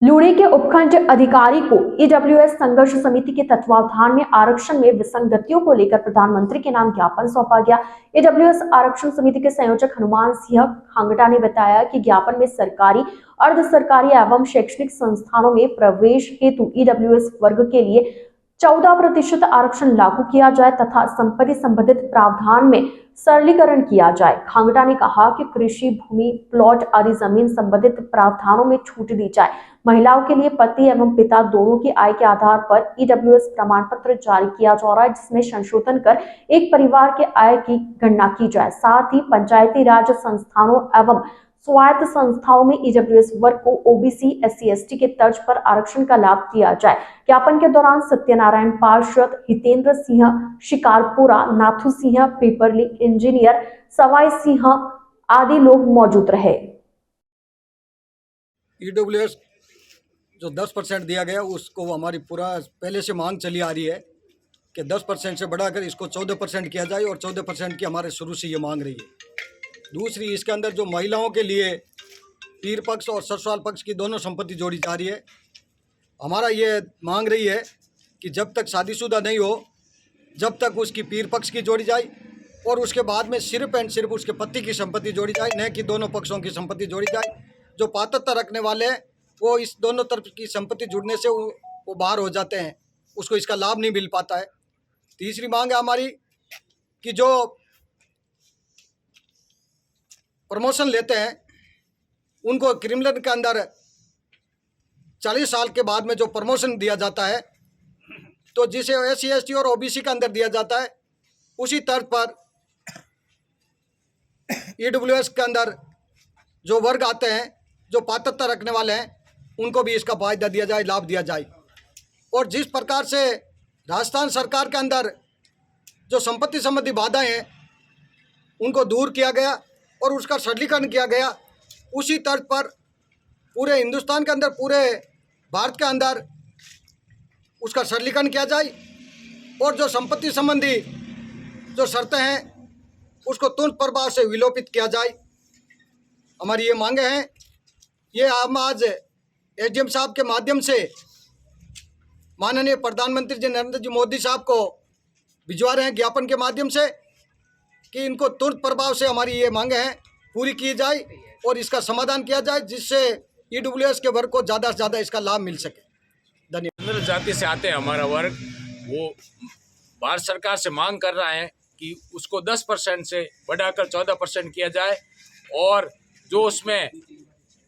लूणी के उपखंड अधिकारी को ईडब्ल्यूएस संघर्ष समिति के तत्वावधान में आरक्षण में विसंगतियों को लेकर प्रधानमंत्री के नाम ज्ञापन सौंपा गया। ईडब्ल्यूएस आरक्षण समिति के संयोजक हनुमान सिंह खांगटा ने बताया कि ज्ञापन में सरकारी, अर्ध सरकारी एवं शैक्षणिक संस्थानों में प्रवेश हेतु ईडब्ल्यूएस वर्ग के लिए 14% आरक्षण लागू किया जाए तथा संपत्ति संबंधित प्रावधान में सरलीकरण किया जाए। खांगटा ने कहा कि कृषि भूमि, प्लॉट आदि जमीन संबंधित प्रावधानों में छूट दी जाए। महिलाओं के लिए पति एवं पिता दोनों की आय के आधार पर ईडब्ल्यूएस प्रमाण पत्र जारी किया जा रहा है, जिसमें संशोधन कर एक परिवार के आय की गणना की जाए। साथ ही पंचायती राज संस्थानों एवं स्वायत्त संस्थाओं में ईडब्ल्यूएस वर्ग को ओबीसी, एससी, एसटी के तर्ज पर आरक्षण का लाभ दिया जाए। ज्ञापन के दौरान सत्यनारायण पार्षद, हितेंद्र सिंह शिकारपुरा, नाथू सिंह पेपरली, इंजीनियर सवाई सिंह आदि लोग मौजूद रहे। ईडब्ल्यूएस जो 10% दिया गया उसको हमारी पूरा पहले से मांग चली आ रही है कि 10% से बढ़ाकर इसको 14% किया जाए और 14% की हमारे शुरू से ये मांग रही है। दूसरी, इसके अंदर जो महिलाओं के लिए पीर पक्ष और ससुराल पक्ष की दोनों संपत्ति जोड़ी जा रही है। हमारा ये मांग रही है कि जब तक शादीशुदा नहीं हो जब तक उसकी पीर पक्ष की जोड़ी जाए और उसके बाद में सिर्फ एंड सिर्फ उसके पति की संपत्ति जोड़ी जाए, न कि दोनों पक्षों की संपत्ति जोड़ी जाए। जो पात्रता रखने वाले हैं वो इस दोनों तरफ की संपत्ति जुड़ने से वो बाहर हो जाते हैं, उसको इसका लाभ नहीं मिल पाता है। तीसरी मांग है हमारी कि जो प्रमोशन लेते हैं उनको क्रिमिनल के अंदर 40 साल के बाद में जो प्रमोशन दिया जाता है, तो जिसे एससी, एसटी और ओबीसी के अंदर दिया जाता है, उसी तर्ज पर ईडब्ल्यूएस के अंदर जो वर्ग आते हैं, जो पात्रता रखने वाले हैं, उनको भी इसका फायदा दिया जाए, लाभ दिया जाए। और जिस प्रकार से राजस्थान सरकार के अंदर जो संपत्ति संबंधी बाधाएं हैं उनको दूर किया गया और उसका सरलीकरण किया गया, उसी तर्ज पर पूरे हिंदुस्तान के अंदर, पूरे भारत के अंदर उसका सरलीकरण किया जाए और जो संपत्ति संबंधी जो शर्तें हैं उसको तुरंत प्रभाव से विलोपित किया जाए। हमारी ये मांगे हैं। ये हम आज एसडीएम साहब के माध्यम से माननीय प्रधानमंत्री जी नरेंद्र जी मोदी साहब को भिजवा रहे हैं ज्ञापन के माध्यम से कि इनको तुरंत प्रभाव से हमारी ये मांगे हैं पूरी की जाए और इसका समाधान किया जाए, जिससे ईडब्ल्यूएस के वर्ग को ज़्यादा से ज़्यादा इसका लाभ मिल सके। धन्यवाद। जाति से आते हैं हमारा वर्ग, वो भारत सरकार से मांग कर रहा है कि उसको 10% से बढ़ाकर 14% किया जाए और जो उसमें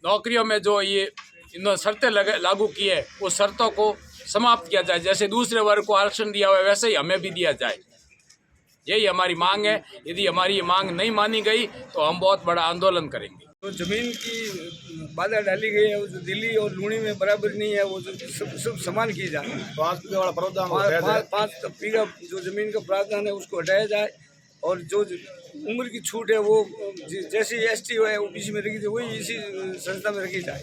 नौकरियों में जो ये इन्होंने शर्तें लागू की है वो शर्तों को समाप्त किया जाए। जैसे दूसरे वर्ग को आरक्षण दिया हुआ है वैसे ही हमें भी दिया जाए। यही हमारी मांग है। यदि हमारी ये मांग नहीं मानी गई तो हम बहुत बड़ा आंदोलन करेंगे। तो जमीन की बाधा डाली गई है, वो जो दिल्ली और लूणी में बराबर नहीं है, वो जो सब समान की जाए। 5 बीघा वाला प्रावधान 5 बीघा जो जमीन का प्रावधान है उसको हटाया जाए और जो उम्र की छूट है वो जैसी एसटी है ओबीसी में रखी जाए, वही इसी संस्था में रखी जाए।